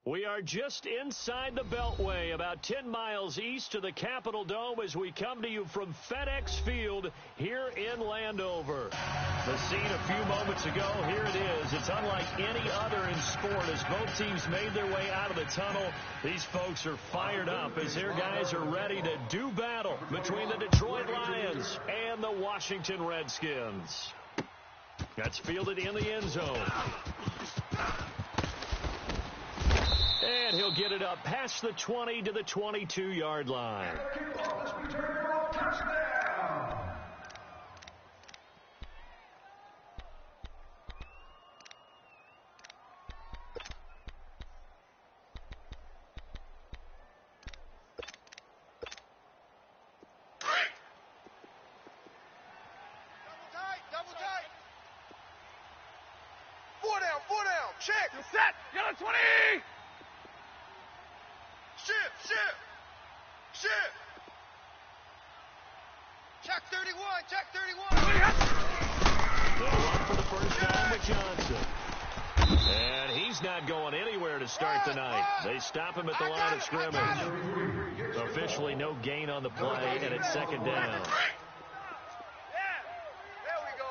We are just inside the Beltway, about 10 miles east of the Capitol Dome as we come to you from FedEx Field here in Landover. The scene a few moments ago, here it is. It's unlike any other in sport as both teams made their way out of the tunnel. These folks are fired up as their guys are ready to do battle between the Detroit Lions and the Washington Redskins. That's fielded in the end zone. And he'll get it up past the 20 to the 22-yard line. Double tight. Four down. Check. You're set. Yellow 20. Shift. Check 31. They'll run for the first down with Johnson. And he's not going anywhere to start the night. They stop him at the line of scrimmage. Officially no gain on the play, and it's second down. There we go.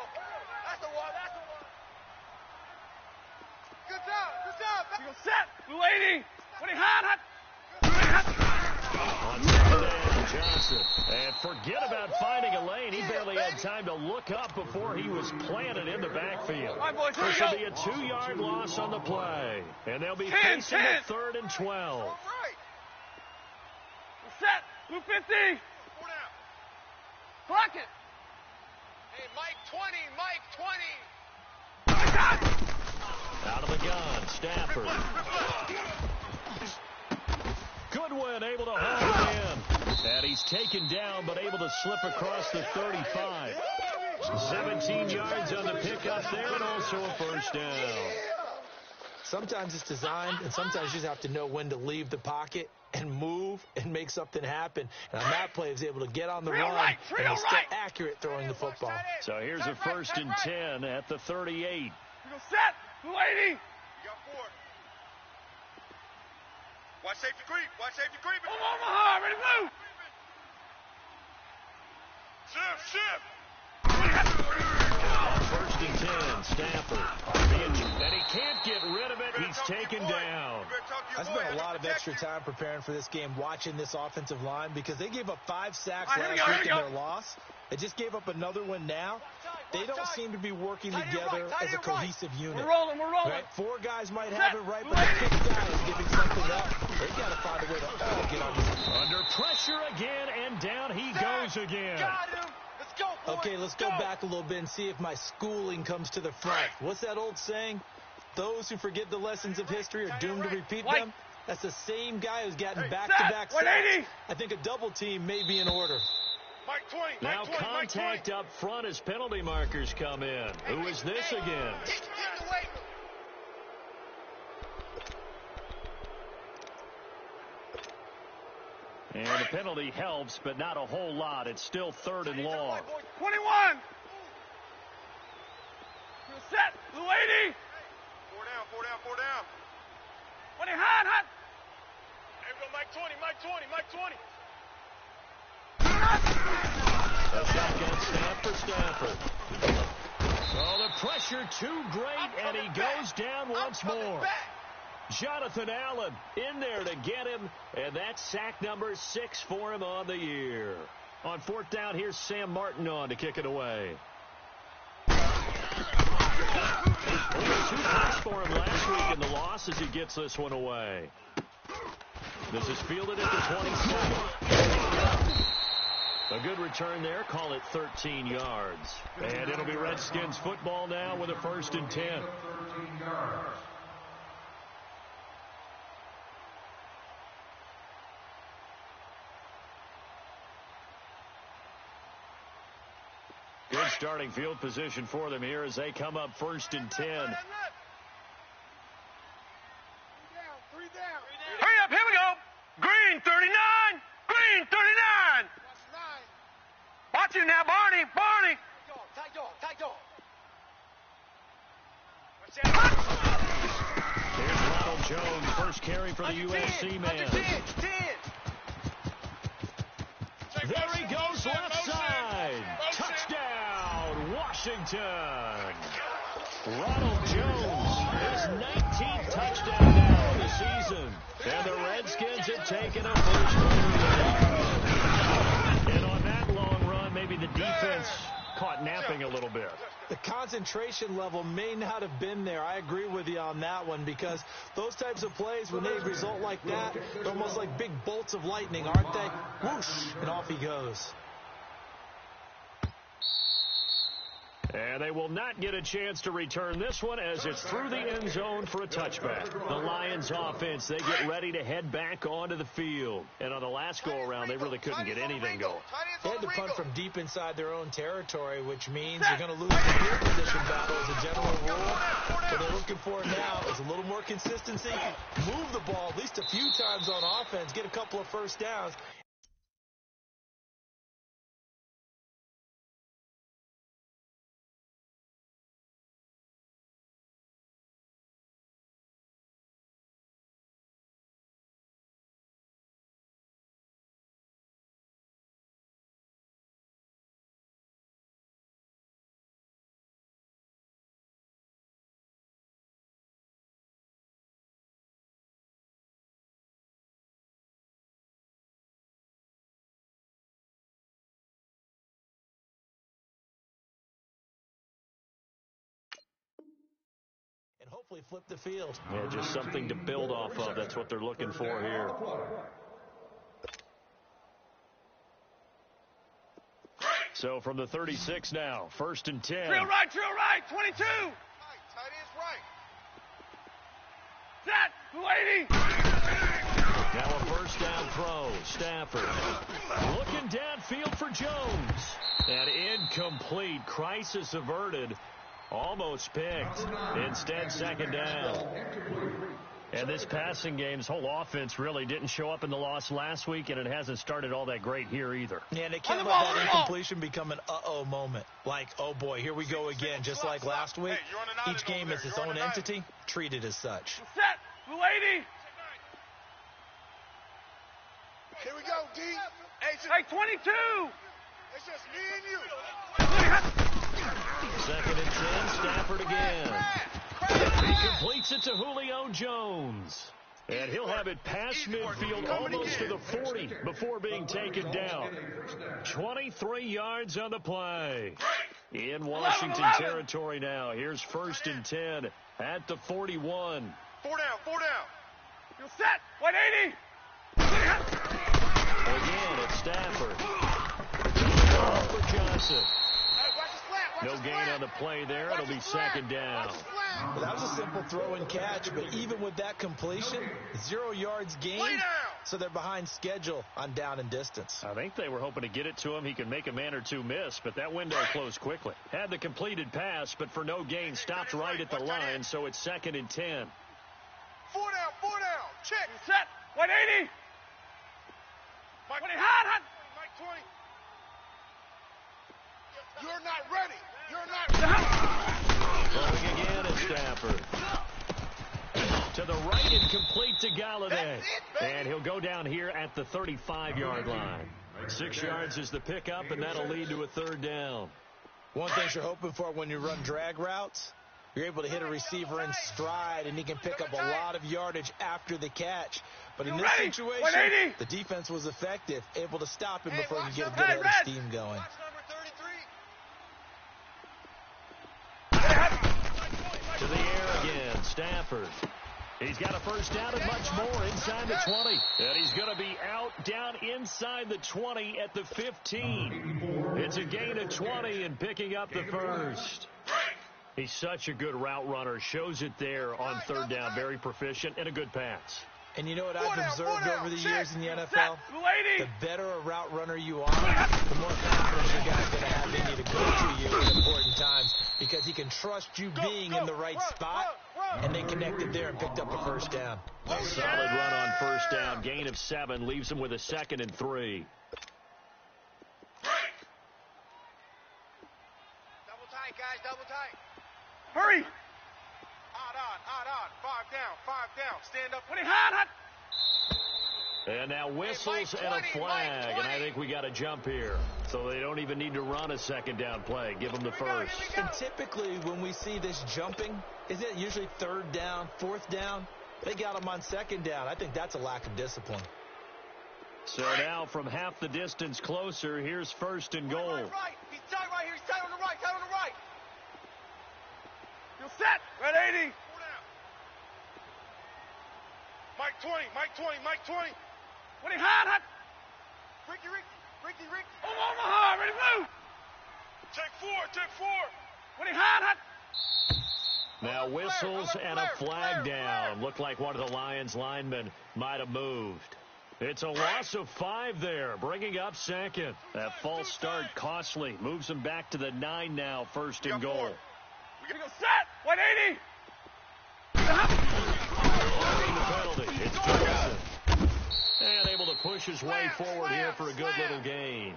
That's the one. Good job. You're set. Blue 80. 20 hot. On second down, Johnson. And forget about finding a lane. He barely had time to look up before he was planted in the backfield. All right, boys, here we This go. will be a 2-yard loss on the play. And they'll be facing a 3rd and 12. Right. You're set. Blue 50. 4 down. Clock it. Hey, Mike 20. Out of the gun, Stafford. Goodwin able to haul it in. And he's taken down, but able to slip across the 35. 17 yards on the pickup there, and also a first down. Sometimes it's designed, and sometimes you just have to know when to leave the pocket and move and make something happen. And on that play, he was able to get on the run and was still accurate throwing the football. So here's a 1st and 10 at the 38. You're set. Blue 80. You got 4. Watch safety creep. Omaha. Ready to move. Shift. 1st and 10, Stafford. And he can't get rid of it. He's taken down. I spent a lot of extra time preparing for this game, watching this offensive line, because they gave up 5 sacks last week in their loss. They just gave up another one now. They don't seem to be working together as a cohesive unit. We're rolling. Right? 4 guys might have it right, but the 5th guy is giving something up. They've got to find a way to all get on this. Under pressure again, and down he goes again. Got him. Let's go, boys. Okay, let's go back a little bit and see if my schooling comes to the front. What's that old saying? Those who forget the lessons of history are doomed to repeat them. That's the same guy who's gotten back-to-back sacks. I think a double team may be in order. Mike 20. Now contact up front as penalty markers come in. Who is this again? And the penalty helps, but not a whole lot. It's still 3rd and long. 21. You're set. Blue 80. 4 down. 20 hot. There we go, Mike 20. A shotgun snap for Stafford. Oh, the pressure too great, and he goes down once more. Jonathan Allen in there to get him, and that's sack number 6 for him on the year. On 4th down, here's Sam Martin on to kick it away. Only 2 punts for him last week in the loss as he gets this one away. This is fielded at the 27. A good return there. Call it 13 yards. And it'll be Redskins football now with a 1st and 10. Good starting field position for them here as they come up 1st and 10. Hurry up. Here we go. Green 39. Watch him now, Barney. Tight dog. Here's Ronald Jones, first carry for the USC man. There he goes left side. Touchdown, Washington. Ronald Jones, his 19th touchdown now of the season. And the Redskins have taken a first quarter lead. And on that long run, maybe the defense caught napping a little bit. The concentration level may not have been there. I agree with you on that one, because those types of plays, when they result like that, they're almost like big bolts of lightning, aren't they? Whoosh, and off he goes. And they will not get a chance to return this one as it's through the end zone for a touchback. The Lions offense, they get ready to head back onto the field. And on the last go-around, they really couldn't get anything going. They had to punt from deep inside their own territory, which means you're going to lose the field position battle as a general rule. What they're looking for now is a little more consistency, move the ball at least a few times on offense, get a couple of first downs. And hopefully flip the field. Yeah, just something to build off of. That's what they're looking for here. So from the 36 now, 1st and 10. Drill right, 22. Tight end's right. Set, 280. Now a first down throw. Stafford looking downfield for Jones. And incomplete. Crisis averted. Almost picked. Instead, 2nd down. And this passing game, this whole offense really didn't show up in the loss last week, and it hasn't started all that great here either. Yeah, and it can't let that incompletion become an uh-oh moment. Like, oh boy, here we go again, just like last week. Each game is its own entity, treated as such. Set, 280. Here we go, D. Hey, 22. It's just me and you. 2nd and 10, Stafford again. He completes it to Julio Jones. And he'll have it past midfield almost to the 40 before being taken down. 23 yards on the play. In Washington territory now. Here's 1st and 10 at the 41. 4 down. You're set, 180. Again, it's Stafford. Off for Johnson. No gain on the play there. It'll be 2nd down. Well, that was a simple throw and catch, but even with that completion, 0 yards gained, so they're behind schedule on down and distance. I think they were hoping to get it to him. He could make a man or two miss, but that window closed quickly. Had the completed pass, but for no gain, stopped right at the line, so it's 2nd and 10. 4 down. Check. Set, 180. Mike, hot. Mike 20. You're not ready. Going again at Stafford. To the right and complete to Galladay. And he'll go down here at the 35-yard line. 6 yards is the pickup, and that'll lead to a 3rd down. One thing you're hoping for when you run drag routes, you're able to hit a receiver in stride, and he can pick up a lot of yardage after the catch. But in this situation, the defense was effective, able to stop him before he could get a good head of steam going. To the air again, Stafford. He's got a first down and much more inside the 20. And he's going to be out down inside the 20 at the 15. It's a gain of 20 and picking up the first. He's such a good route runner. Shows it there on 3rd down. Very proficient and a good pass. And you know what I've observed over the years in the NFL? The better a route runner you are, the more confidence your guy's going to have in you to go to you at important times, because he can trust you being in the right spot, and they connected there and picked up a first down. A solid run on first down. Gain of 7 leaves him with a 2nd and 3. Double tight, guys, double tight. Hurry. Five down. Stand up. hot. And now whistles and a flag, and I think we got a jump here. So they don't even need to run a second down play. Give them the first. And typically when we see this jumping, isn't it usually third down, fourth down? They got them on second down. I think that's a lack of discipline. So now from half the distance closer, here's first and goal. Right. He's tight right here. He's tight on the right. You're set. Red 80. Mike 20. Hot. Ricky. Omaha, ready to move. Take four. Hot. Now whistles and a flag down. Looked like one of the Lions linemen might have moved. It's a loss of 5 there, bringing up second. That false start costly. Moves them back to the 9 now, first and goal. We're going to set. 180. The penalty. It's Johnson. And able to push his way forward here for a good little gain.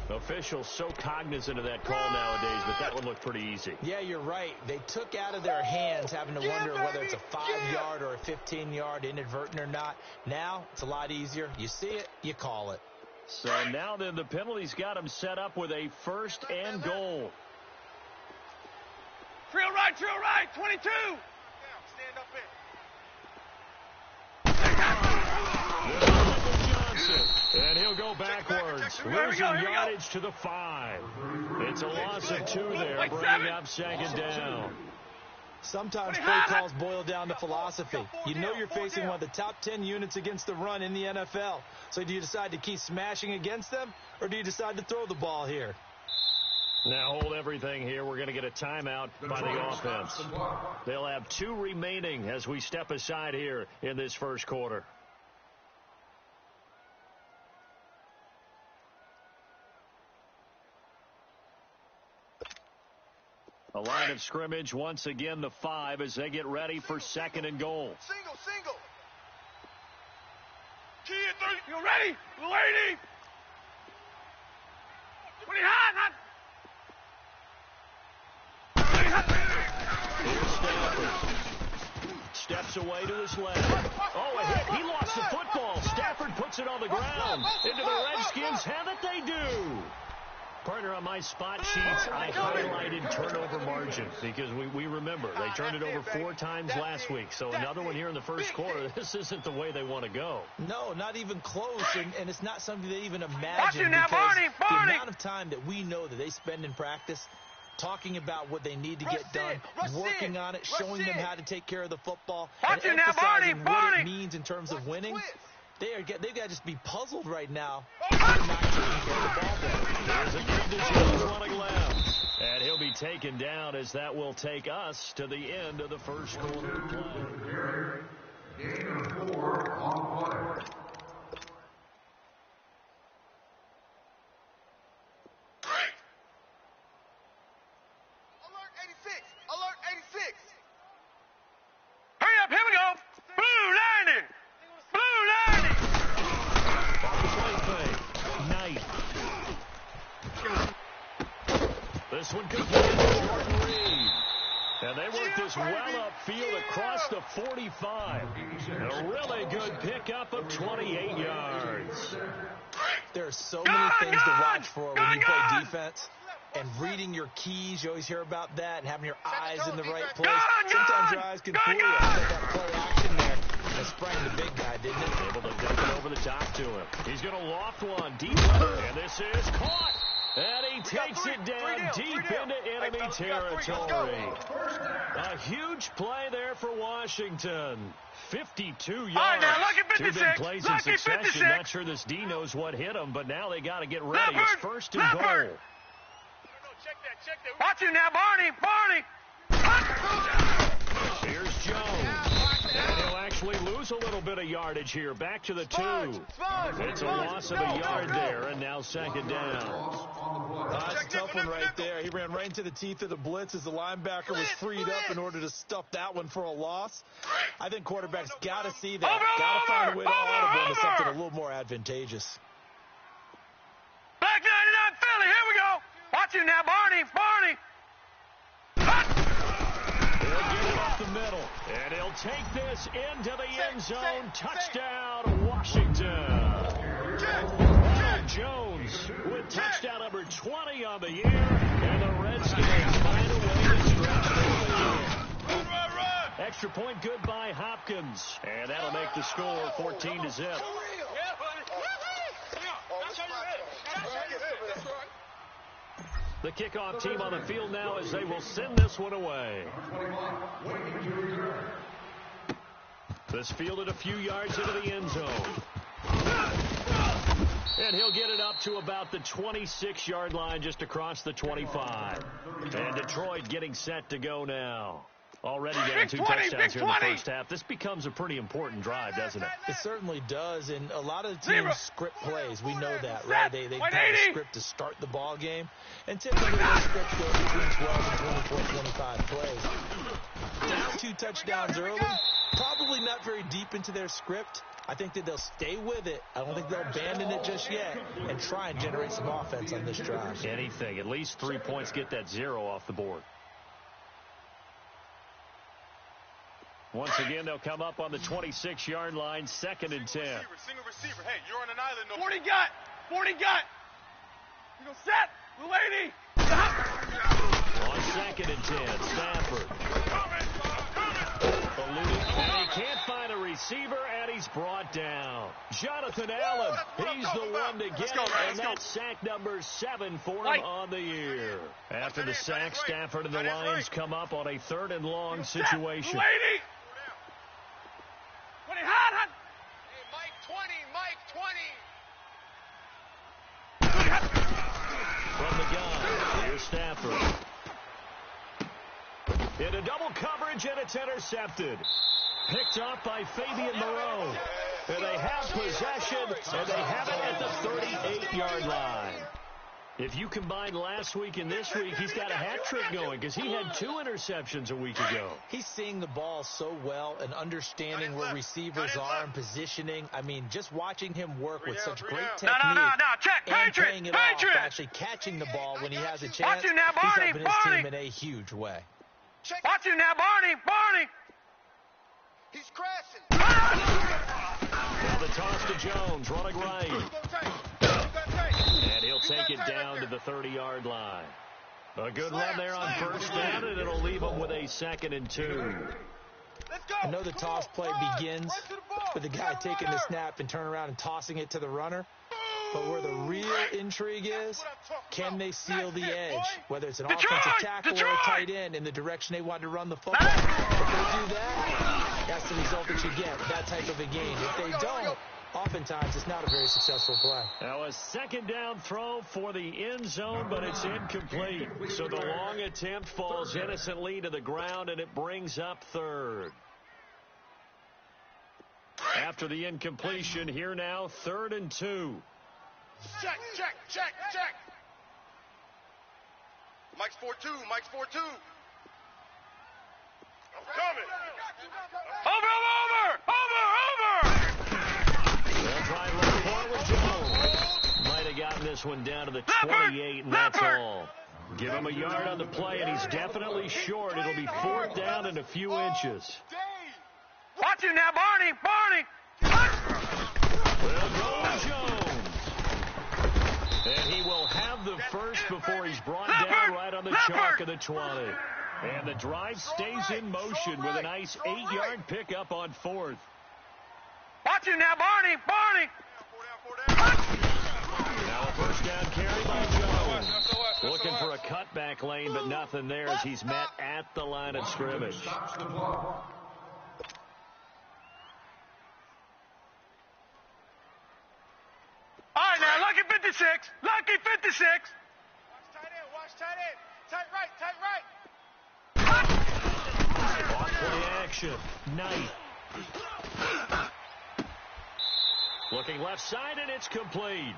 Officials so cognizant of that call nowadays, but that one looked pretty easy. Yeah, you're right. They took out of their hands having to wonder whether it's a 5-yard or a 15-yard, inadvertent or not. Now, it's a lot easier. You see it, you call it. So now then the penalty's got him set up with a first and goal. Trail right. 22. Stand up in. And he'll go backwards, losing yardage to the 5. It's a loss of 2 there, bringing up second down. Sometimes play calls boil down to philosophy. You know you're facing one of the top 10 units against the run in the NFL. So do you decide to keep smashing against them, or do you decide to throw the ball here? Now hold everything here. We're going to get a timeout by the offense. They'll have 2 remaining as we step aside here in this first quarter. A line of scrimmage, once again, the 5 as they get ready for second and goal. Single. Key at 3. You ready? Lady. Hot. Here's Stafford. Steps away to his left. Oh, a hit. He lost the football. Stafford puts it on the ground. Into the Redskins. Have it they do. Partner, on my spot sheets, I highlighted turnover margin because we remember they turned it over 4 times last week. So another one here in the first quarter. This isn't the way they want to go. No, not even close, and it's not something they even imagine now, because Barney. the amount of time that we know that they spend in practice talking about what they need to get done, working on it, showing them how to take care of the football, and emphasizing what it means in terms of winning. They've got to just be puzzled right now. Not taking care of the ball there. There's a kid to choose running left. And he'll be taken down as that will take us to the end of the first quarter play. Game 4 on play. Alert 86. Hurry up, here we go. Blue 90. This one completed to Jordan Reed. And they work this well upfield across the 45. A really good pickup of 28 yards. There are so many things to watch for when you play defense. And reading your keys, you always hear about that, and having your eyes in the right place. Sometimes your eyes can fool you. I think that play action there that sprang the big guy, didn't it? Able to dunk it over the top to him. He's going to loft one deep left, and this is caught. And he takes it down deep into enemy territory. A huge play there for Washington. 52 yards. Two big plays in succession. Not sure this D knows what hit him, but now they got to get ready. It's first and goal. Check that. Watch it now, Barney. Here's Jones. And he'll actually lose a little bit of yardage here. Back to the 2. It's a loss of a yard there, and now second down. That's a tough one right there. He ran right into the teeth of the blitz as the linebacker was freed up in order to stuff that one for a loss. I think quarterbacks got to see that. Got to find a way to audible into something a little more advantageous. Black 99 Philly, here we go. Watch it now, Barney. They'll get it up the middle. And he'll take this into the end zone. Touchdown, Washington. Jones with touchdown number 20 on the year. And the Redskins find a way to stretch the lead. Extra point good by Hopkins. And that'll make the score 14-0. The kickoff team on the field now as they will send this one away. This fielded a few yards into the end zone. And he'll get it up to about the 26-yard line just across the 25. And Detroit getting set to go now. Already down 2 touchdowns here in the first half. This becomes a pretty important drive, doesn't it? It certainly does, and a lot of the teams script plays. We know that, right? They have a script to start the ball game, and typically those scripts go between 12 and 24, 25 plays. Down 2 touchdowns early, probably not very deep into their script. I think that they'll stay with it. I don't think they'll abandon it just yet and try and generate some offense on this drive. Anything. At least 3 points, get that 0 off the board. Once again, they'll come up on the 26-yard line, 2nd and 10. Single receiver. Hey, you're on an island. 40 got. 40 got. You go set. The lady. On 2nd and 10, Stafford. And he can't find a receiver, and he's brought down. Jonathan Allen, he's the one to get it, and that's sack number 7 for him on the year. After the sack, Stafford and the Lions come up on a 3rd and long situation. Lady. 20 hot. Hey, Mike 20. From the gun, here's Stafford. Into double coverage, and it's intercepted. Picked off by Fabian Moreau. And they have possession, and they have it at the 38-yard line. If you combine last week and this week, he's got a hat trick going because he had 2 interceptions a week ago. He's seeing the ball so well and understanding where receivers are and positioning. I mean, just watching him work with such great technique Check. and playing it off, actually catching the ball when he has a chance, Watch it now, he's Barney, helping his Barney. team in a huge way. Watch him now, Barney. He's crashing. Now the toss to Jones, running right. And he'll take it down to the 30-yard line. A good run there on first down, and it'll leave him with a 2nd and 2. I know the toss play begins with the guy taking the snap and turning around and tossing it to the runner. But where the real intrigue is, can they seal the edge, whether it's an offensive tackle or a tight end in the direction they want to run the football? If they do that, that's the result that you get, that type of a game. If they don't, oftentimes it's not a very successful play. Now a 2nd down throw for the end zone, but it's incomplete. So the long attempt falls innocently to the ground, and it brings up 3rd. After the incompletion, here now, 3rd and 2. Check. Mike's 4-2. Coming. Over. They'll try to run forward, Jones. Might have gotten this one down to the 28, and that's all. Give him a yard on the play, and he's definitely short. It'll be 4th down and a few inches. Watch him now, Barney. Will go Jones. And he will have the first before he's brought down right on the chalk of the 20. And the drive stays in motion with a nice 8-yard pickup on 4th. Watch him now, Barney. Now a first down carry by Jones. Looking for a cutback lane, but nothing there as he's met at the line of scrimmage. All right, now, lucky 56. Watch tight end. Tight right. Off play action. Knight. Looking left side, and it's complete.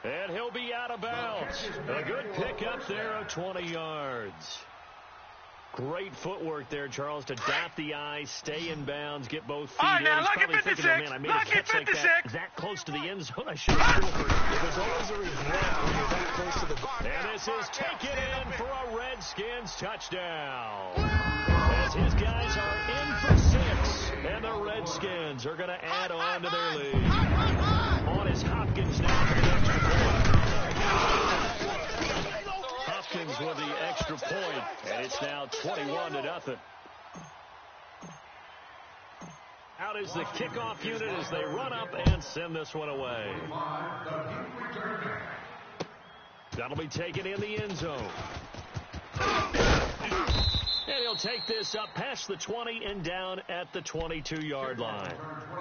And he'll be out of bounds. A good pickup there of 20 yards. Great footwork there, Charles, to dot the I, stay in bounds, get both feet in. He's probably thinking, oh, man, I made a catch like that close to the end zone. I should have scored. There's always a regret when you're that close to the ball. And this is taken in for a Redskins touchdown. As as his guys are in for 6. And the Redskins are going to add on to their lead. On is Hopkins now for the extra point. Hopkins with the extra point, and it's now 21-0. Out is the kickoff unit as they run up and send this one away. That'll be taken in the end zone. And he'll take this up past the 20 and down at the 22-yard line.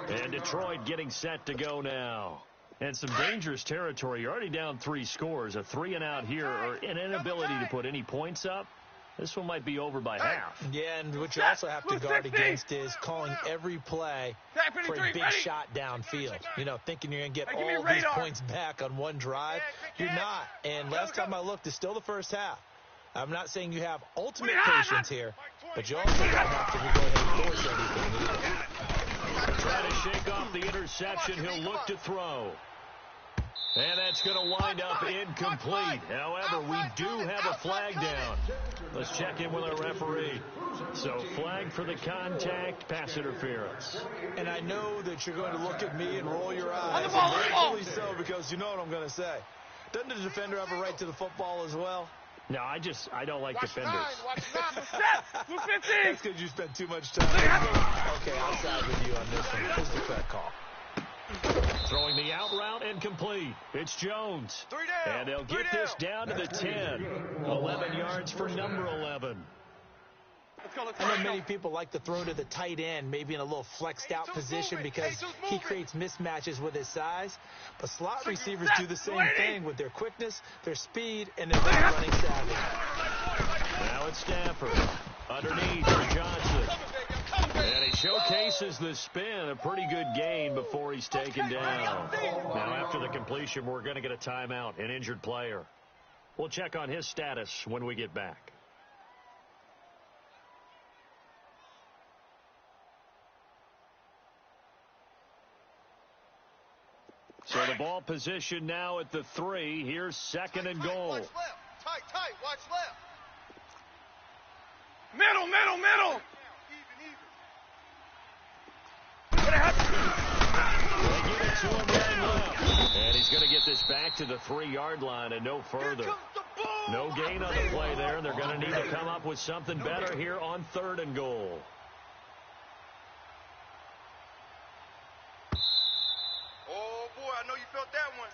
And Detroit getting set to go now. And some dangerous territory. You're already down 3 scores. A 3-and-out here, or an inability to put any points up. This one might be over by half. Yeah, and what you also have to guard against is calling every play for a big shot downfield. You know, thinking you're going to get all these points back on one drive. You're not. And last time I looked, it's still the first half. I'm not saying you have ultimate patience here, but you also don't have to go ahead and force everything either. Trying to shake off the interception. He'll look to throw. And that's going to wind up incomplete. However, we do have a flag down. Let's check in with our referee. So, flag for the contact, pass interference. And I know that you're going to look at me and roll your eyes. Rightfully so, because you know what I'm going to say. Doesn't the defender have a right to the football as well? No, I don't like defenders. That's because you spent too much time. Okay, I'll side with you on this one. This is the correct call. Throwing the out route and complete. It's Jones. And they'll get this down to the 10. 11 yards for number 11. I know many people like to throw to the tight end, maybe in a little flexed out position because he creates mismatches with his size. But slot receivers do the same thing with their quickness, their speed, and their running savvy. Now it's Stafford. Underneath for Johnson. And he showcases the spin. A pretty good gain before he's taken down. Now after the completion, we're going to get a timeout, an injured player. We'll check on his status when we get back. So the ball position now at the 3. Here's 2nd and goal. Watch left. Tight. Watch left. Middle. Even. They give it to him right left. And he's going to get this back to the 3-yard line and no further. No gain on the play there, and they're going to need to come up with something better here on 3rd and goal. Oh, boy, I know you felt that one.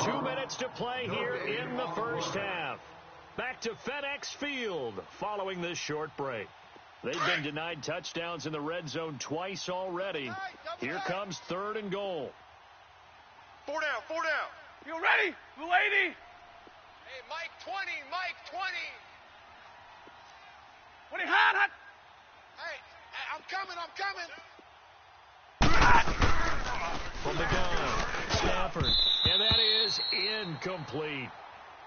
2 minutes to play here in the first half. Back to FedEx Field following this short break. They've been denied touchdowns in the red zone twice already. Here comes 3rd and goal. 4 down. You ready, lady? Hey, Mike 20. 20 hot. Hey, I'm coming. From the gun, Stafford. And that is incomplete.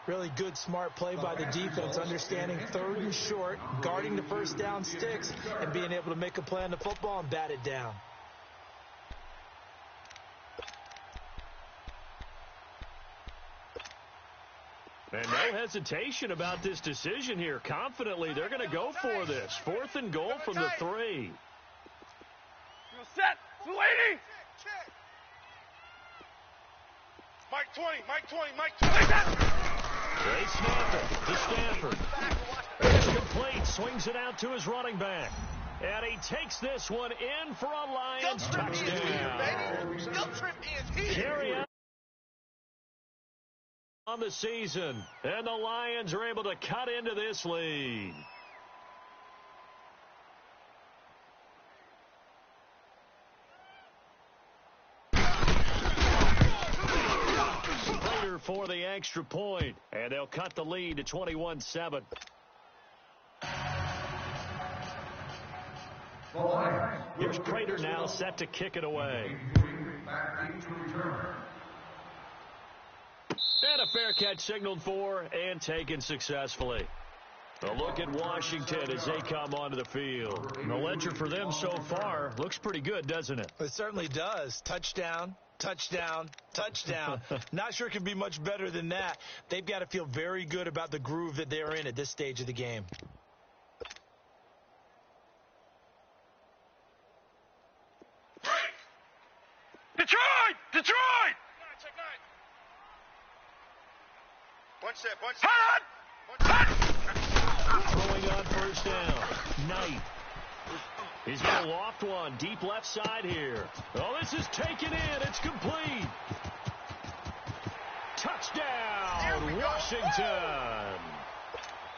Really good, smart play by the defense, understanding 3rd and short, guarding the first down sticks, and being able to make a play on the football and bat it down. And no hesitation about this decision here. Confidently, they're going to go for this. 4th and goal from the 3. You're set, lady. Check. Mike 20. They snap it to Stafford. It's complete. Swings it out to his running back. And he takes this one in for a Lions touchdown. Carry out on the season. And the Lions are able to cut into this lead. For the extra point, and they'll cut the lead to 21-7. Here's Prater now set to kick it away. And a fair catch signaled for and taken successfully. A look at Washington as they come onto the field. The ledger for them so far looks pretty good, doesn't it? It certainly does. Touchdown. Not sure it can be much better than that. They've got to feel very good about the groove that they're in at this stage of the game. Throwing on first down. Knight. He's going to loft one. Deep left side here. Oh, this is taken in. It's complete. Touchdown, Washington.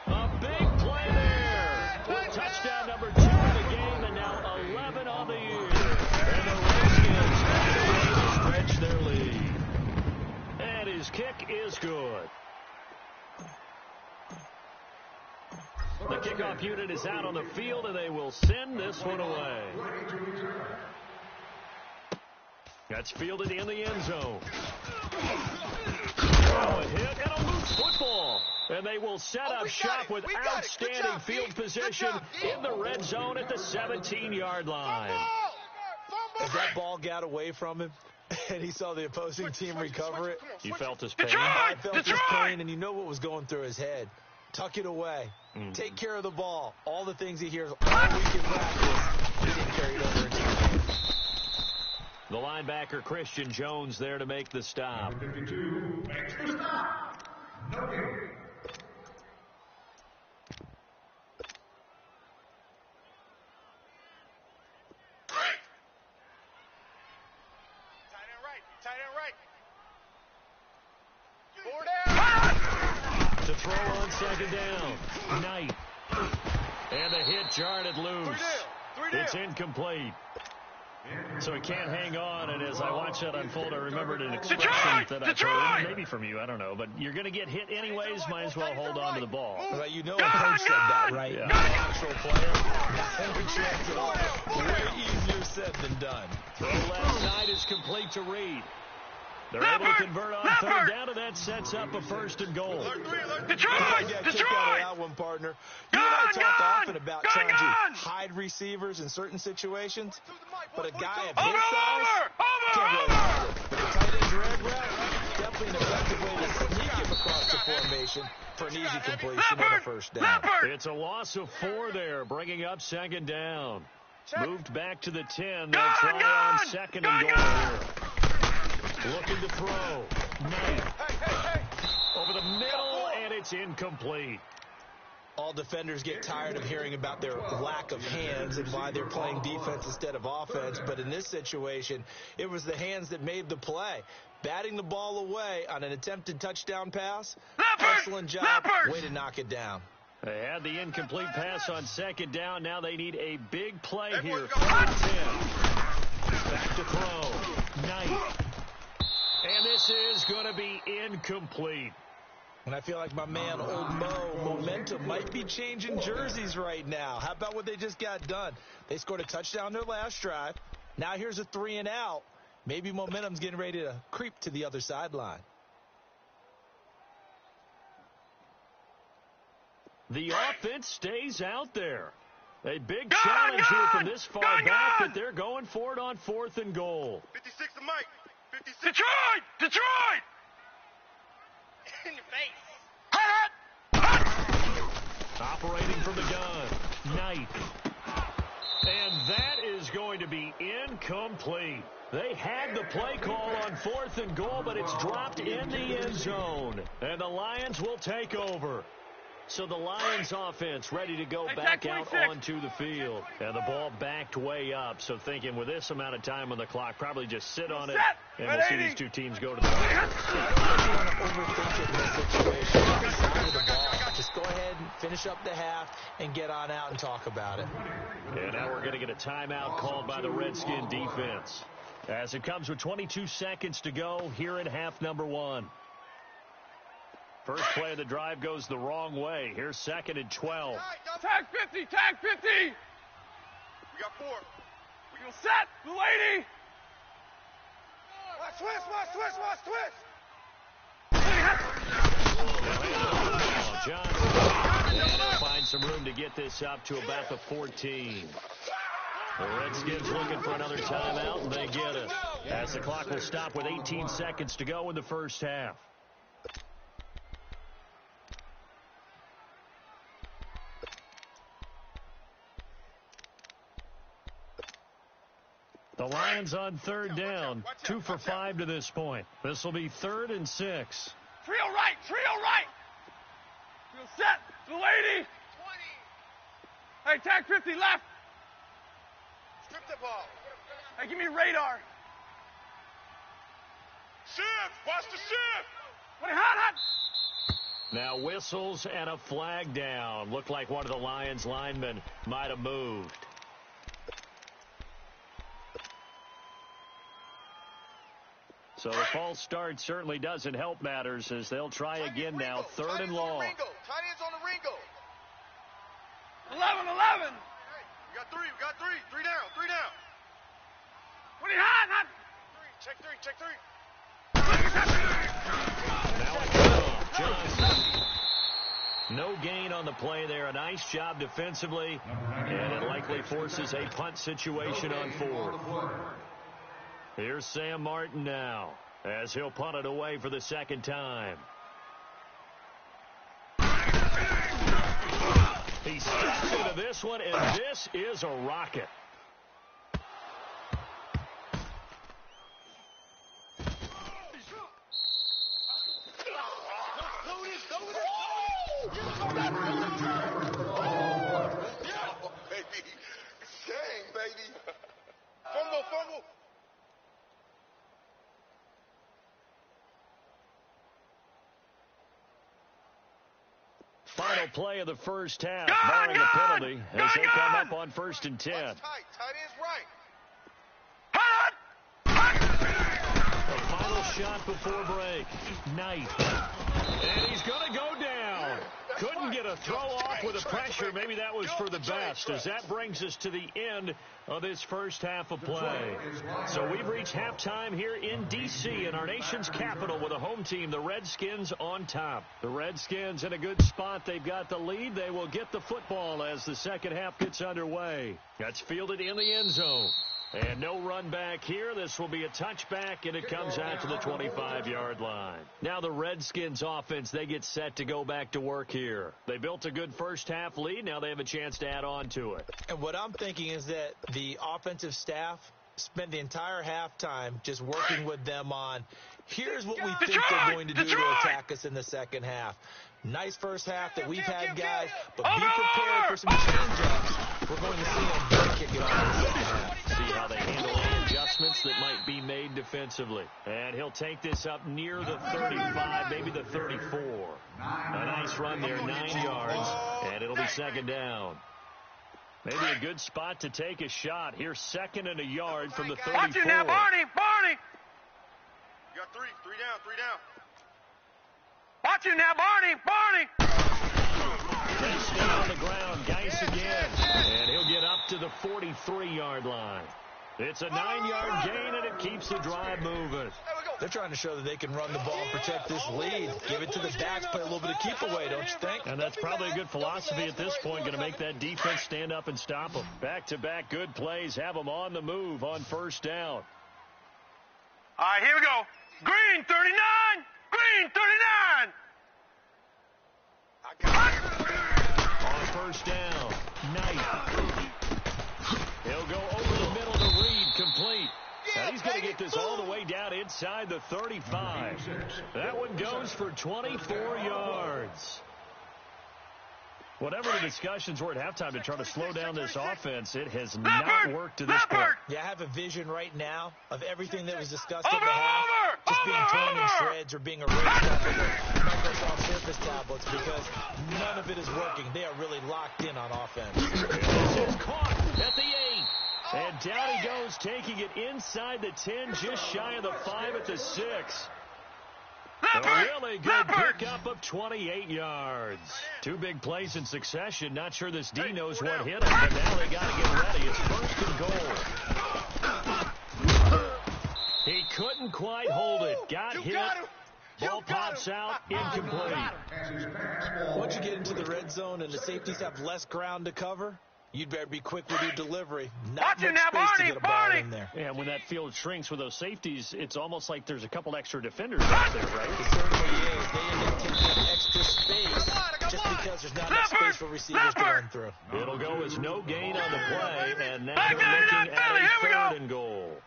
A big play there. Touchdown number 2 of the game, and now 11 on the year. And the Redskins stretch their lead. And his kick is good. The kickoff unit is out on the field, and they will send this one away. That's fielded in the end zone. Oh, a hit and a loose football. And they will set up shop with outstanding field position in the red zone at the 17-yard line. As that ball got away from him and he saw the opposing team recover it, you felt his pain? I felt his pain, and you know what was going through his head. Tuck it away. Take care of the ball. All the things he hears all week in practice, he didn't carry it over into the game. The linebacker, Christian Jones, there to make the stop. 52, extra stop. No game. Tight end right. To throw on second down. Knight. And the hit jarred it loose. It's incomplete. So he can't hang on, and as I watch that unfold, I remembered an expression that I've heard, maybe from you, I don't know, but you're going to get hit anyways, might as well hold on to the ball. Well, you know a coach said that, right? Yeah. Not an actual player. Not every chance at all. Way easier said than done. Throw left side is complete to Reed. They're able to convert on third down, and that sets up a first and goal. Detroit! Out of that one, partner. You and I talk often about trying to hide receivers in certain situations, but a guy of his size can't really hide it. But the tight end drag route, definitely an effective way to sneak him across the formation for an easy completion and a first down. It's a loss of 4 there, bringing up second down. Moved back to the 10. They'll try on second and goal here. Looking to throw. Knight. Over the middle, and it's incomplete. All defenders get tired of hearing about their lack of hands and why they're playing defense instead of offense. But in this situation, it was the hands that made the play. Batting the ball away on an attempted touchdown pass. Excellent job. Way to knock it down. They had the incomplete pass on second down. Now they need a big play here. 4-10. Back to throw. Knight. And this is going to be incomplete. And I feel like my man, Old Mo, momentum might be changing jerseys right now. How about what they just got done? They scored a touchdown their last drive. Now here's a 3-and-out. Maybe momentum's getting ready to creep to the other sideline. The offense stays out there. A big challenge here from this far back, but they're going for it on 4th and goal. 56 to Mike. 56. Detroit! In your face. Operating from the gun. Knight. And that is going to be incomplete. They had the play call on 4th and goal, but it's dropped in the end zone. And the Lions will take over. So the Lions offense ready to go back out onto the field. And the ball backed way up. So thinking with this amount of time on the clock, probably just sit on it. And we'll see these two teams go to the line. I don't want to overthink it in this situation. Every side of the ball. Just go ahead and finish up the half and get on out and talk about it. And now we're going to get a timeout called by the Redskin defense. As it comes with 22 seconds to go here in half number 1. First play of the drive goes the wrong way. Here's 2nd and 12. Tag 50! Tag 50! We got 4. We gonna set the lady! Twist. Johnson. And they'll find some room to get this up to about the 14. The Redskins looking for another timeout, and they get it. As the clock will stop with 18 seconds to go in the first half. The Lions on 3rd down, 2 for 5 to this point. This will be 3rd and 6. Trio right! Set. Lady. 20. Hey, tag 50 left. Strip the ball. Hey, give me radar. Shift. Watch the shift. 20 hot. Now whistles and a flag down. Looked like one of the Lions linemen might have moved. So the false start certainly doesn't help matters as they'll try again now. Third and long. Tight ends on the Ringo. 11. Hey, we got three. 3 down. 20 hot. Check three. Now it comes off. Johnson. No gain on the play there. A nice job defensively. And it likely forces a punt situation on fourth. Here's Sam Martin now as he'll punt it away for the second time. He steps into this one, and this is a rocket. Baby. Dang, baby. Fumble. Final play of the first half, barring a penalty, as they come up on 1st and 10. Tight ends right. The final shot before break. Knight. And he's going to go down. Couldn't get a throw off with the pressure. Maybe that was for the best, as that brings us to the end of this first half of play. So we've reached halftime here in D.C., in our nation's capital, with a home team, the Redskins, on top. The Redskins in a good spot. They've got the lead. They will get the football as the second half gets underway. That's fielded in the end zone. And no run back here. This will be a touchback, and it comes out to the 25-yard line. Now the Redskins offense, they get set to go back to work here. They built a good first half lead. Now they have a chance to add on to it. And what I'm thinking is that the offensive staff spent the entire halftime just working with them on, here's what we think they're going to do to attack us in the second half. Nice first half that we've had, guys, but be prepared for some change-ups. We're going to see them kick it off in the second half. See how they handle any adjustments that might be made defensively. And he'll take this up near the 35, maybe the 34. A nice run there, 9 yards, and it'll be second down. Maybe a good spot to take a shot. Here's 2nd and a yard from the 34. Watch it now, Barney. You got three down. Watch it now, Barney. They stay on the ground. Geis again. And he'll get up to the 43-yard line. It's a 9-yard gain, and it keeps the drive moving. They're trying to show that they can run the ball and protect this lead. Give it to the backs, play a little bit of keep away, don't you think? And that's probably a good philosophy at this point, going to make that defense stand up and stop them. Back-to-back good plays, have them on the move on first down. All right, here we go. Green 39. On first down, Knight. He'll go over the middle to Reed, complete. Now he's going to get this all the way down inside the 35. That one goes for 24 yards. Whatever the discussions were at halftime to try to slow down this offense, it has not worked to this point. Yeah, I have a vision right now of everything that was discussed at the half just being torn in shreds or being erased off of the Microsoft Surface tablets because none of it is working. They are really locked in on offense. This is caught at the 8. And down he goes, taking it inside the 10, just shy of the 5 at the 6. A really good pickup of 28 yards. 2 big plays in succession. Not sure this D knows what hit him, but now they got to get ready. It's 1st and goal. He couldn't quite hold it. Got hit. Ball pops out, incomplete. Once you get into the red zone and the safeties have less ground to cover, you'd better be quick with your delivery. Not much space to get a ball in there. Yeah, when that field shrinks with those safeties, it's almost like there's a couple extra defenders out there, right? It certainly is. They end up taking up extra space just because there's not enough space for receivers to run through. It'll go as no gain on the play, and now they're looking at a 3rd and goal.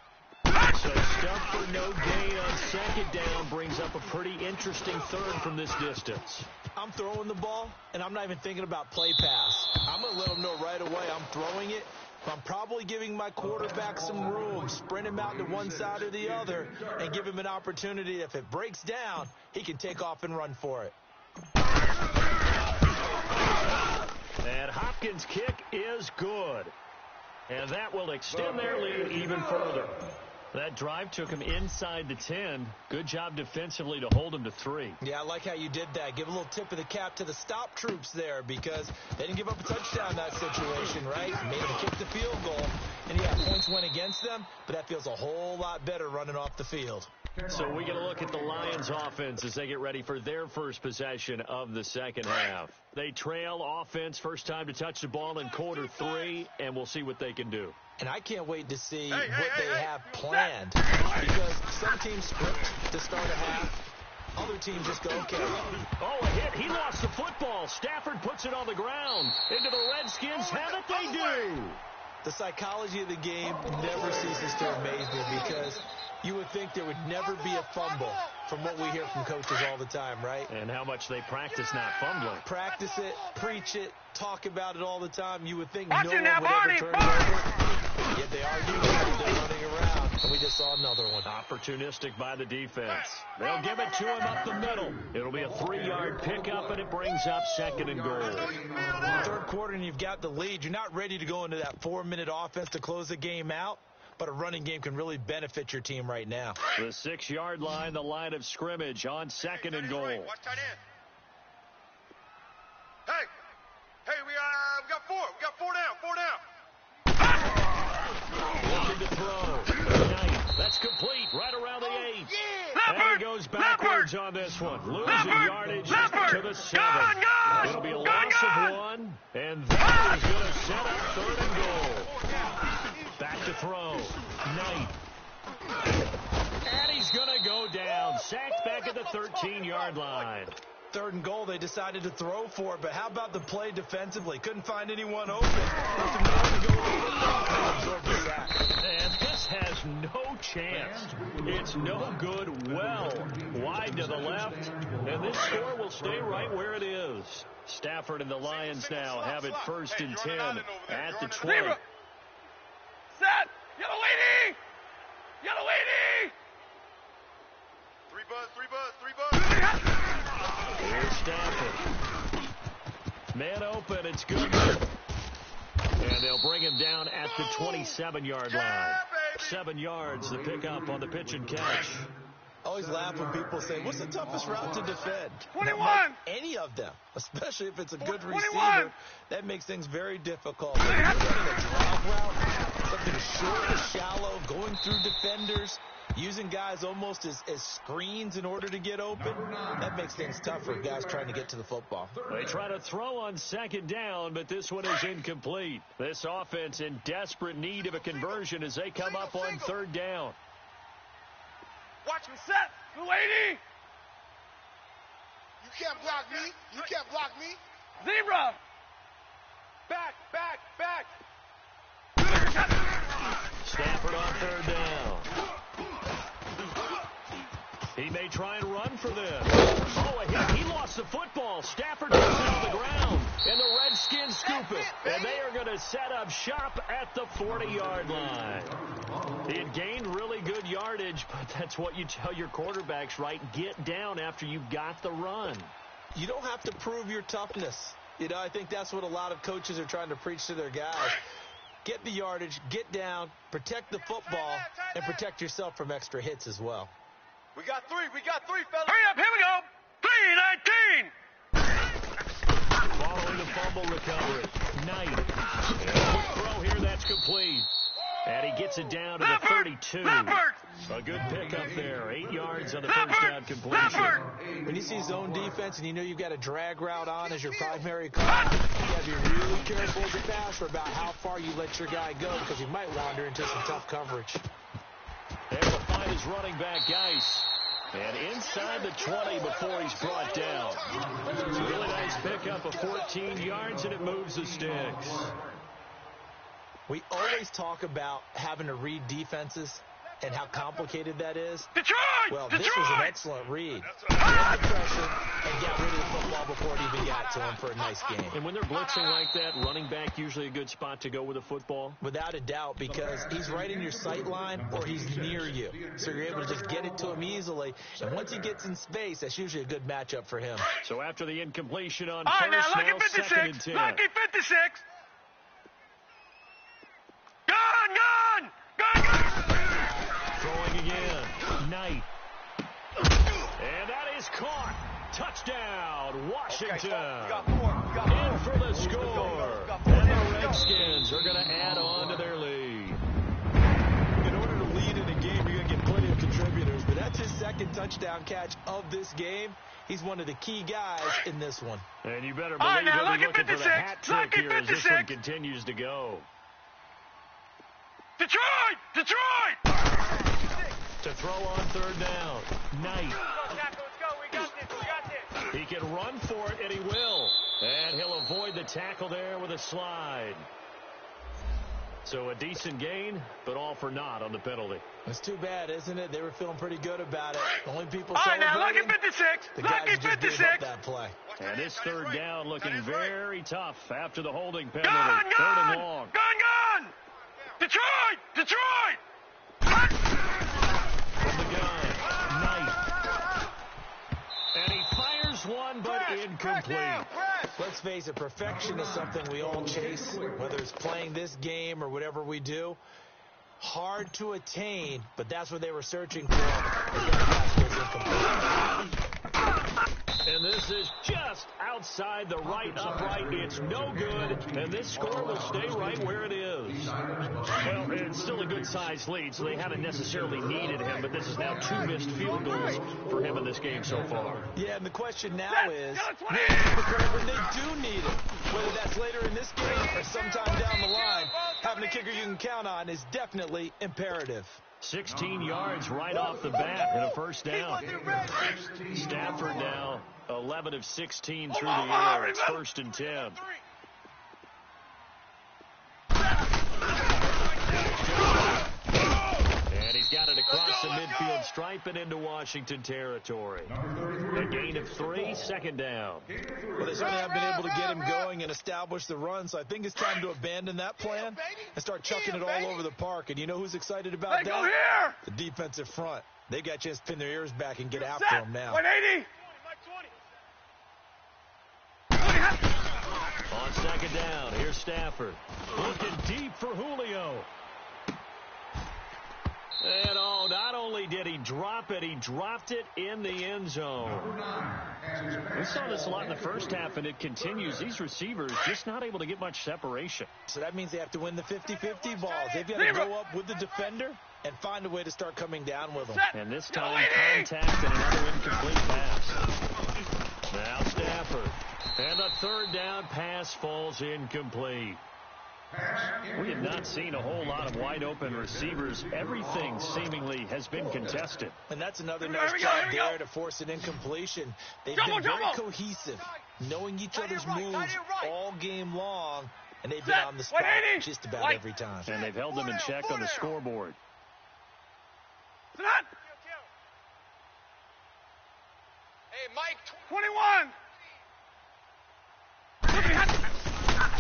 So stuff for no gain on second down brings up a pretty interesting third from this distance. I'm throwing the ball, and I'm not even thinking about play pass. I'm going to let them know right away I'm throwing it. I'm probably giving my quarterback some room, sprint him out to one side or the other, and give him an opportunity. If it breaks down, he can take off and run for it. And Hopkins' kick is good. And that will extend their lead even further. That drive took him inside the 10. Good job defensively to hold him to 3. Yeah, I like how you did that. Give a little tip of the cap to the stop troops there because they didn't give up a touchdown in that situation, right? Made them kick the field goal. And, yeah, points went against them, but that feels a whole lot better running off the field. So we get a look at the Lions offense as they get ready for their first possession of the second half. They trail offense first time to touch the ball in quarter 3, and we'll see what they can do. And I can't wait to see what they have planned because some teams script to start a half. Other teams just go, okay. Oh, a hit. He lost the football. Stafford puts it on the ground. Into the Redskins. Have it they do. The psychology of the game never ceases to amaze me because you would think there would never be a fumble from what we hear from coaches all the time, right? And how much they practice not fumbling. Practice it, preach it, talk about it all the time. You would think no one would ever turn it over. Yet they are doing it. They're running around. And we just saw another one. Opportunistic by the defense. They'll give it to him up the middle. It'll be a 3-yard pickup, and it brings up second and goal. Third quarter, and you've got the lead. You're not ready to go into that 4-minute offense to close the game out. But a running game can really benefit your team right now. The 6-yard line, the line of scrimmage on second and goal. Watch tight end. Hey, we got 4. We got 4 down. 4 down. Looking to throw. Knight. That's complete. Right around the 8. And he goes backwards on this one. Losing yardage to the 7. It'll be a loss of 1. And that is going to set up third and goal. Back to throw. Knight. And he's going to go down. Sacked back at the 13-yard line. Third and goal, they decided to throw for it, but how about the play defensively? Couldn't find anyone open. And this has no chance. It's no good. Well wide to the left, and this score will stay right where it is. Stafford and the Lions now have it first and 10 at the 20. Set! Yellow lady! Yellow lady! 3 buzz. Here's Stafford. Man open, it's good. And they'll bring him down at the 27-yard line. 7 yards, the pickup on the pitch and catch. I always laugh when people say, what's the toughest route to defend? 21! Any of them, especially if it's a good receiver, that makes things very difficult. If you're running a drag route, something short, shallow, going through defenders, using guys almost as screens in order to get open, that makes things tough for guys trying to get to the football. They try to throw on second down, but this one is incomplete. This offense in desperate need of a conversion as they come up on third down. Watch him set! The lady! You can't block me. You can't block me. Zebra! Back. Stafford on third down. He may try and run for this. Oh, a hit. He lost the football. Stafford puts it on the ground, and the Redskins scoop it. And they are going to set up shop at the 40-yard line. He had gained really good yardage, but that's what you tell your quarterbacks, right? Get down after you've got the run. You don't have to prove your toughness. You know, I think that's what a lot of coaches are trying to preach to their guys. Get the yardage, get down, protect the football, and protect yourself from extra hits as well. We got 3, fellas. Hurry up, here we go! 3-19! Following the fumble recovery. Knight. Quick throw here, that's complete. And he gets it down to the 32. A good pickup there. 8 yards on the first down completion. When you see zone defense and you know you've got a drag route on as your primary call, you have to be really careful as a passer about how far you let your guy go because he might wander into some tough coverage. Able to find his running back, Geis. And inside the 20 before he's brought down. It's a really nice pickup of 14 yards, and it moves the sticks. We always talk about having to read defenses. and how complicated that is? Detroit! Well, Detroit! this was an excellent read. Get the pressure and got rid of the football before it even got to him for a nice game. And when they're blitzing like that, running back usually a good spot to go with the football? Without a doubt, because he's right in your sight line or he's near you. So you're able to just get it to him easily. And once he gets in space, that's usually a good matchup for him. So after the incompletion on All right, first, now, now lucky 56. 2nd and 10. Lucky 56. Gun! Throwing again. Knight. And that is caught. Touchdown, Washington. In for the score. And the Redskins are going to add on to their lead. In order to lead in a game, you're going to get plenty of contributors, but that's his second touchdown catch of this game. He's one of the key guys in this one. And you better All believe right, now, he'll be lucky looking for the 56. hat trick Lucky here as this 56. one continues to go. Detroit! To throw on third down. Knight. Let's go. We got this. He can run for it, and he will. And he'll avoid the tackle there with a slide. So a decent gain, but all for naught on the penalty. It's too bad, isn't it? They were feeling pretty good about it. The only people All right, now, lucky celebrating, 56. the guys Lucky who just gave 56. up that play. And this third down looking very tough after the holding penalty. Gun! Third and long. Gun! Detroit! From the gun. Knight. And he fires one, but incomplete. Let's face it, perfection is something we all chase, whether it's playing this game or whatever we do. Hard to attain, but that's what they were searching for. And this is just outside the right upright. It's no good, and this score will stay right where it is. Well, it's still a good-sized lead, so they haven't necessarily needed him, but this is now 2 missed field goals for him in this game so far. Yeah, and the question now is, when they do need him, whether that's later in this game or sometime down the line, having a kicker you can count on is definitely imperative. 16 yards right off the bat and a first down. Stafford now 11 of 16 through the air. It's 1st and 10. And he's got it across the midfield stripe and into Washington territory. A gain of 3, 2nd down. Well, they certainly have been able to get him going and establish the run, so I think it's time to abandon that plan and start chucking it all over the park. And you know who's excited about Go that? here! The defensive front. They got a chance to pin their ears back and get after Set. him now. 180. On 2nd down, here's Stafford. Looking deep for Julio. And not only did he drop it, he dropped it in the end zone. We saw this a lot in the first half, and it continues. These receivers just not able to get much separation. So that means they have to win the 50-50 balls. They've got to go up with the defender and find a way to start coming down with them. And this time, contact and another incomplete pass. Now Stafford. And the 3rd down pass falls incomplete. We have not seen a whole lot of wide-open receivers. Everything seemingly has been contested. And that's another nice job there to force an incompletion. They've been very cohesive, knowing each other's moves all game long, and they've been on the spot just about every time. And they've held them in check on the scoreboard. Hey, Mike. 21.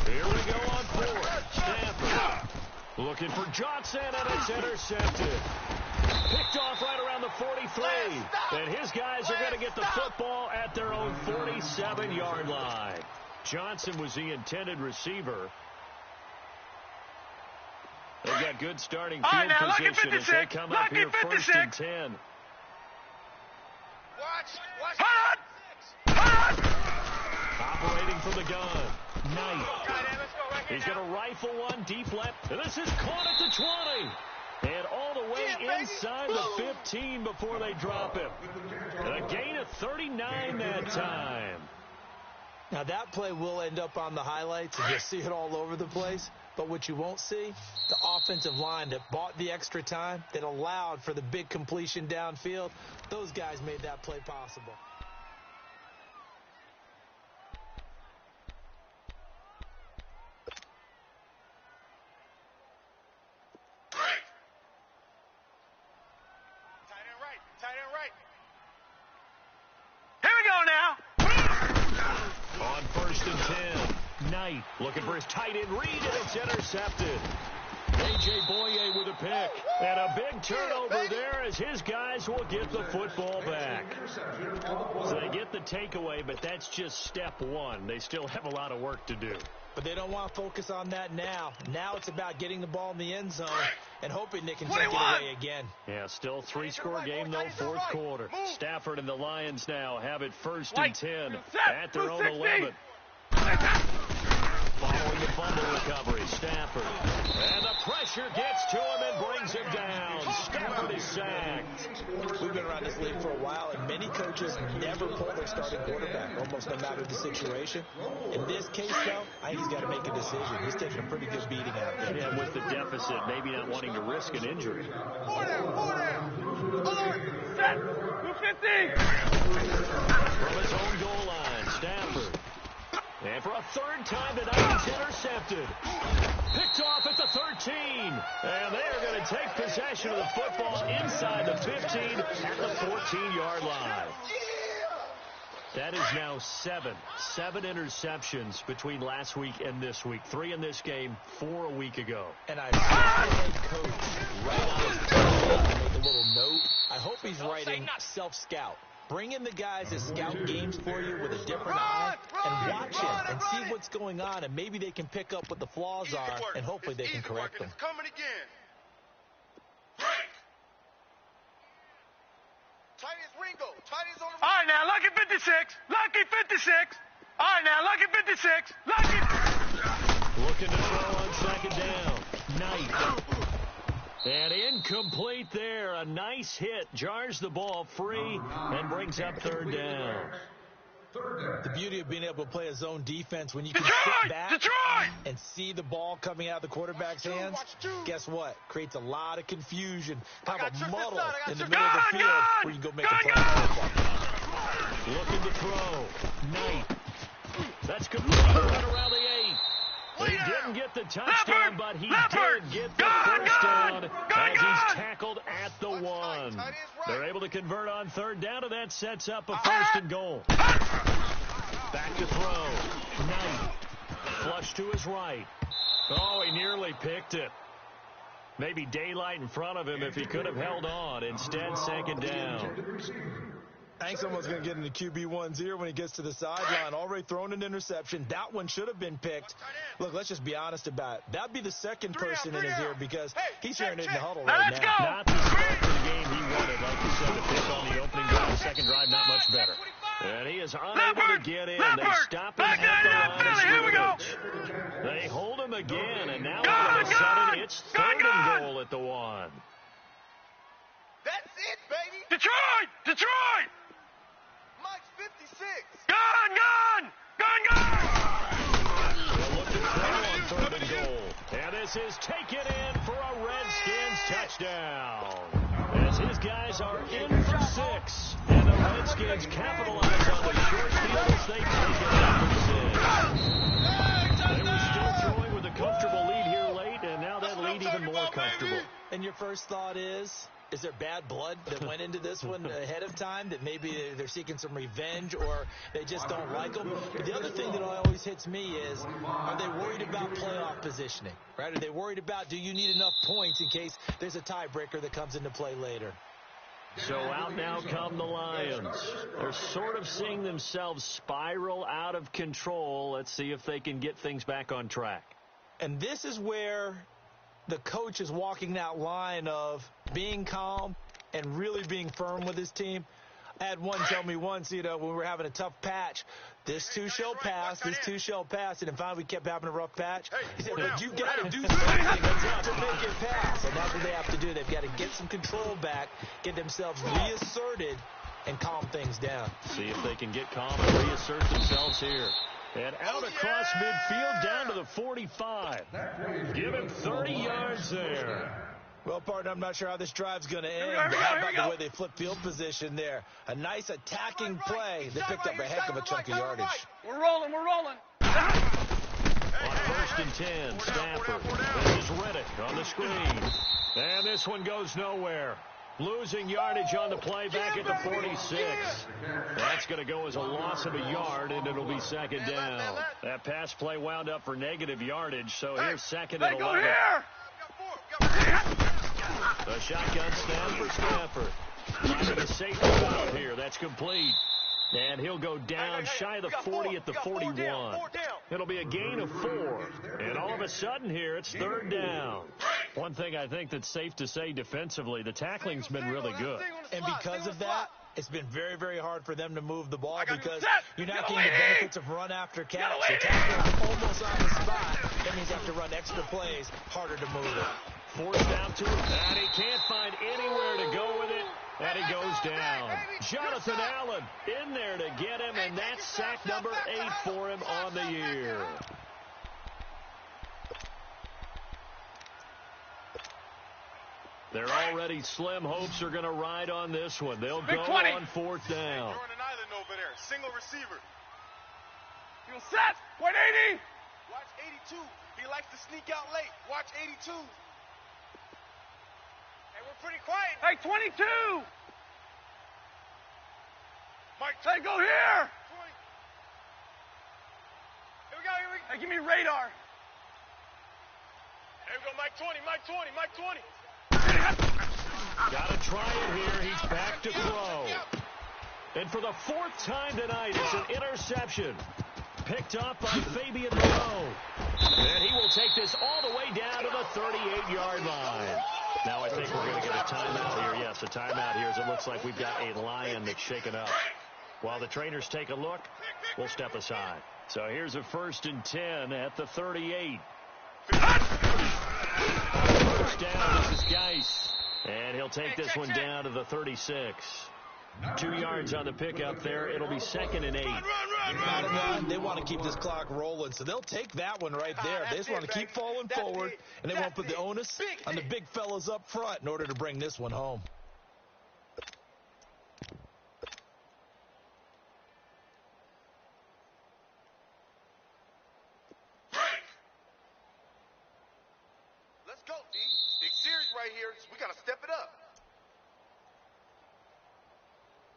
Here we go on 4th. Stafford looking for Johnson, and it's intercepted. Picked off right around the 43. And his guys are going to get the football at their own 47-yard line. Johnson was the intended receiver. They've got good starting field position as they come up here 1st and 10. Operating from the gun. Knight. He's going to rifle one deep left. And this is caught at the 20. And all the way inside the 15 before they drop him. A gain of 39 that time. Now that play will end up on the highlights, and you'll see it all over the place. But what you won't see, the offensive line that bought the extra time, that allowed for the big completion downfield, those guys made that play possible. Here we go now. On 1st and 10, Knight looking for his tight end read, and it's intercepted. A.J. Boye with a pick, and a big turnover there as his guys will get the football back. So they get the takeaway, but that's just step one. They still have a lot of work to do. But they don't want to focus on that now. Now it's about getting the ball in the end zone and hoping they can take it away again. Yeah, still 3-score game, though, 4th quarter. Stafford and the Lions now have it 1st and 10 at their own 11. Following the fumble recovery, Stafford. And the pressure gets to him and brings him down. Stafford is sacked. We've been around this league for a while, and many coaches never pull their starting quarterback, almost no matter the situation. In this case, though, I think he's got to make a decision. He's taking a pretty good beating out there. Yeah, with the deficit, maybe not wanting to risk an injury. Set. 250. From his own goal line, Stafford. And for a 3rd time tonight, he's intercepted. Picked off at the 13. And they are going to take possession of the football inside the 15 at the 14-yard line. That is now 7 interceptions between last week and this week. 3 in this game, 4 a week ago. And I saw the head coach write on his page, make a little note. I hope he's writing self-scout. Bring in the guys that scout games for you with a different eye and watch it and see what's going on, and maybe they can pick up what the flaws are, and hopefully they can correct them. It's coming again. Tight as Ringo. Tight as on the... All right, now, lucky 56. Lucky 56. All right, now, lucky 56. Lucky. Looking to throw on 2nd down. Knight. And incomplete there. A nice hit. Jars the ball free and brings up 3rd down. The beauty of being able to play a zone defense when you can sit back and see the ball coming out of the quarterback's hands, guess what? Creates a lot of confusion. Have a muddle in the middle of the field where you can go make a play. Looking to throw. Knight. That's complete right around the 8. He didn't get the touchdown, but he did get the 1st down as he's tackled at the 1. They're able to convert on 3rd down, and that sets up a 1st and goal. Back to throw. Knight. Flush to his right. Oh, he nearly picked it. Maybe daylight in front of him if he could have held on. Instead, 2nd down. I think someone's going to get into QB1's ear when he gets to the sideline. Already thrown an interception. That one should have been picked. Look, let's just be honest about it. That'd be the 2nd person in his ear because he's hearing it in the huddle right now. Not the start to the game he wanted. Like you said, the pick on the opening drive, 2nd drive, not much better. And he is unable to get in. They stop him at the line of scrimmage. They hold him again, and now all of a sudden it's 3rd and goal at the 1. That's it, baby. Detroit! Detroit! Mike's 56. Gun! They'll look to throw on 3rd and goal. And this is taken in for a Redskins touchdown. As his guys are in for 6. And the Redskins capitalize on the short field as they take it out for 6. They were still throwing with a comfortable lead here late, and now that lead even more comfortable. And your first thought is there bad blood that went into this one ahead of time, that maybe they're seeking some revenge or they just don't like them? But the other thing that always hits me is, are they worried about playoff positioning, right? Are they worried about, do you need enough points in case there's a tiebreaker that comes into play later? So out now come the Lions. They're sort of seeing themselves spiral out of control. Let's see if they can get things back on track. And this is where the coach is walking that line of being calm and really being firm with his team. I had one tell me once, when we were having a tough patch, this too shall pass, this too shall pass, and then finally we kept having a rough patch. He said, but you got to do something to make it pass. And that's what they have to do. They've got to get some control back, get themselves reasserted, and calm things down. See if they can get calm and reassert themselves here. And out across midfield down to the 45. Give him 30 yards there. Well, partner, I'm not sure how this drive's going to end. But how about the way they flip field position there? A nice attacking play that picked up a heck of a chunk of yardage. We're rolling. On 1st and 10, Stafford. This is Reddick on the screen. And this one goes nowhere. Losing yardage on the play back at the 46. That's going to go as a loss of a yard, and it'll be second down. That pass play wound up for negative yardage, so here's second and 11. The shotgun snap for Stafford. Finding a safety valve here. That's complete. And he'll go down shy of the 40 at the 41. It'll be a gain of 4. And all of a sudden here, it's third down. One thing I think that's safe to say defensively, the tackling's been really good. And because of that, it's been very, very hard for them to move the ball because you're not getting the benefits of run after catch. The tackle almost on the spot. That means you have to run extra plays, harder to move it. Forced out to him, and he can't find anywhere to go with it, and he goes down. Jonathan Allen in there to get him, and that's sack number 8 for him on the year. They're already slim hopes are going to ride on this one. They'll go on fourth down. You're on an island over there. Single receiver. You set. 180. Watch 82. He likes to sneak out late. Watch 82. Hey, we're pretty quiet. Hey, 22. Mike, hey, go here. 20. Here we go. Hey, give me radar. Here we go, Mike 20, Mike 20, Mike 20. Got to try it here. He's back to throw. And for the 4th time tonight, it's an interception. Picked up by Fabian Moreau. And he will take this all the way down to the 38-yard line. Now I think we're going to get a timeout here. Yes, a timeout here as it looks like we've got a lion that's shaken up. While the trainers take a look, we'll step aside. So here's a 1st and 10 at the 38. First down, this is Geis. And he'll take this one down to the 36. 2 yards on the pickup there. It'll be 2nd and 8. They want to keep this clock rolling, so they'll take that one right there. They just want to keep falling forward, and they won't put the onus on the big fellas up front in order to bring this one home. Let's go, D. Big series right here. We got to step it up.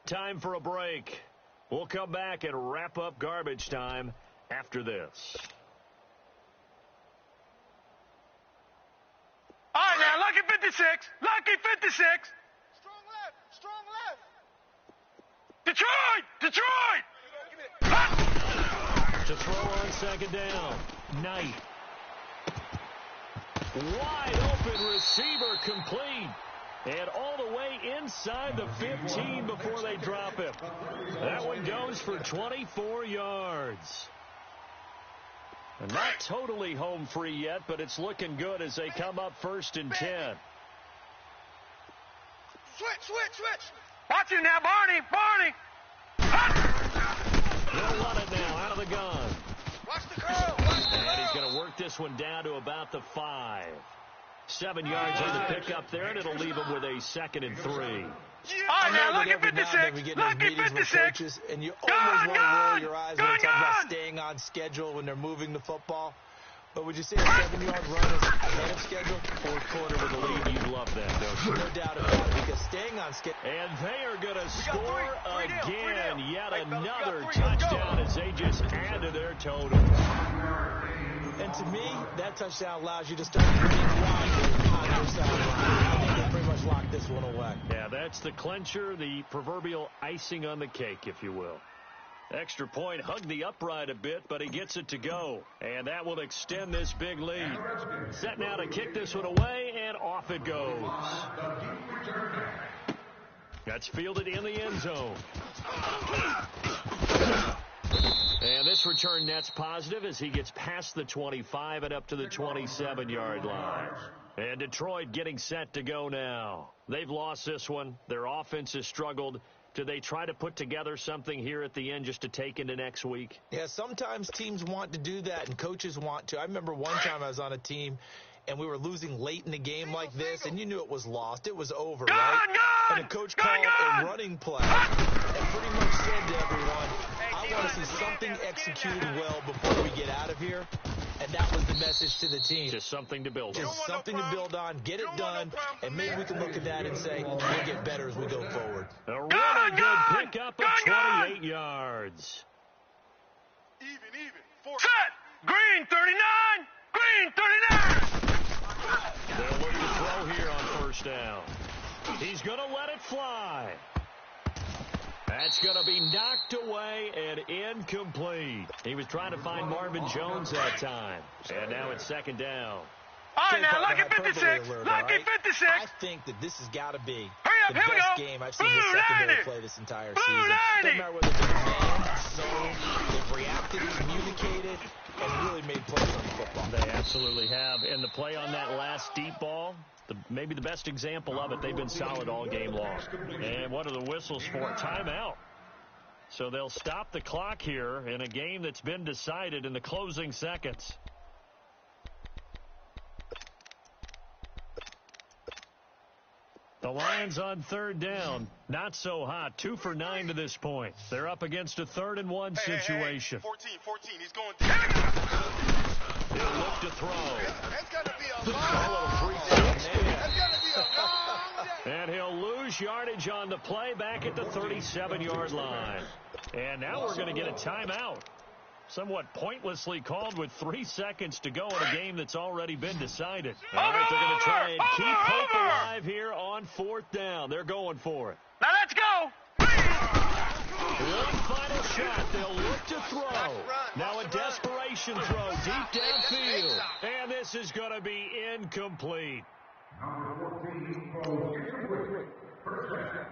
Time for a break. We'll come back and wrap up garbage time after this. All right, now, lucky 56. Lucky 56. Strong left. Strong left. Detroit. Detroit. To throw on 2nd down. Knight. Wide open receiver complete. And all the way inside the 15 before they drop him. That one goes for 24 yards. And not totally home free yet, but it's looking good as they come up 1st and 10. Switch. Watch it now, Barney. They'll run it now out of the gun. Watch the curl. And he's going to work this one down to about the 5. 7 yards on the pickup there, and it'll leave him with a 2nd and 3. All right, now, lucky 56. Lucky 56. And you almost want to roll your eyes when they talk about staying on schedule when they're moving the football. But would you say a 7-yard run is ahead of schedule? 4th quarter with a lead, you'd love that, don't you? No doubt about it, because staying on schedule. And they are going to score again. Yet another touchdown as they just add to their total. And to me, that touchdown allows you to start bringing wide on your sideline. I think they pretty much locked this one away. Yeah, that's the clincher, the proverbial icing on the cake, if you will. Extra point hugged the upright a bit, but he gets it to go. And that will extend this big lead. Set now to kick this one away, and off it goes. That's fielded in the end zone. And this return net's positive as he gets past the 25 and up to the 27-yard line. And Detroit getting set to go now. They've lost this one. Their offense has struggled. Do they try to put together something here at the end just to take into next week? Yeah, sometimes teams want to do that and coaches want to. I remember one time I was on a team and we were losing late in the game like this, and you knew it was lost. It was over, right? And the coach called a running play and pretty much said to everyone, I just want to see something executed well before we get out of here. And that was the message to the team. Just something to build on. Just something to build on, get it done, and maybe we can look at that and say we'll get better as we go forward. A really good pickup of 28 yards. Even. Set! Green 39! Green 39! They'll look to throw here on first down. He's going to let it fly. That's going to be knocked away and incomplete. He was trying to find Marvin Jones that time. And now it's second down. All right, now, lucky 56. Lucky 56. I think that this has got to be Hurry up, the here we best go. game I've seen Blue the secondary 90. play this entire Blue season. 90. Doesn't matter whether it's man, zone, they've reacted, communicated, and really made plays on the football. They absolutely have. And the play on that last deep ball, maybe the best example of it, they've been solid all game long. And what are the whistles for? Timeout. So they'll stop the clock here in a game that's been decided in the closing seconds. The Lions on third down. Not so hot. 2 for 9 to this point. They're up against a 3rd-and-1 situation. 14. He's going He'll look to throw. That's got to be a A long. little free throw. That's got to be a long day. And he'll lose yardage on the play back at the 37-yard line. And now we're going to get a timeout. Somewhat pointlessly called with 3 seconds to go in a game that's already been decided. All right, they're going to try and keep hope alive here on 4th down. They're going for it. Now let's go. One final shot. They'll look to throw. Now a desperation throw deep downfield. And this is going to be incomplete. Number 14 throws incomplete. First down.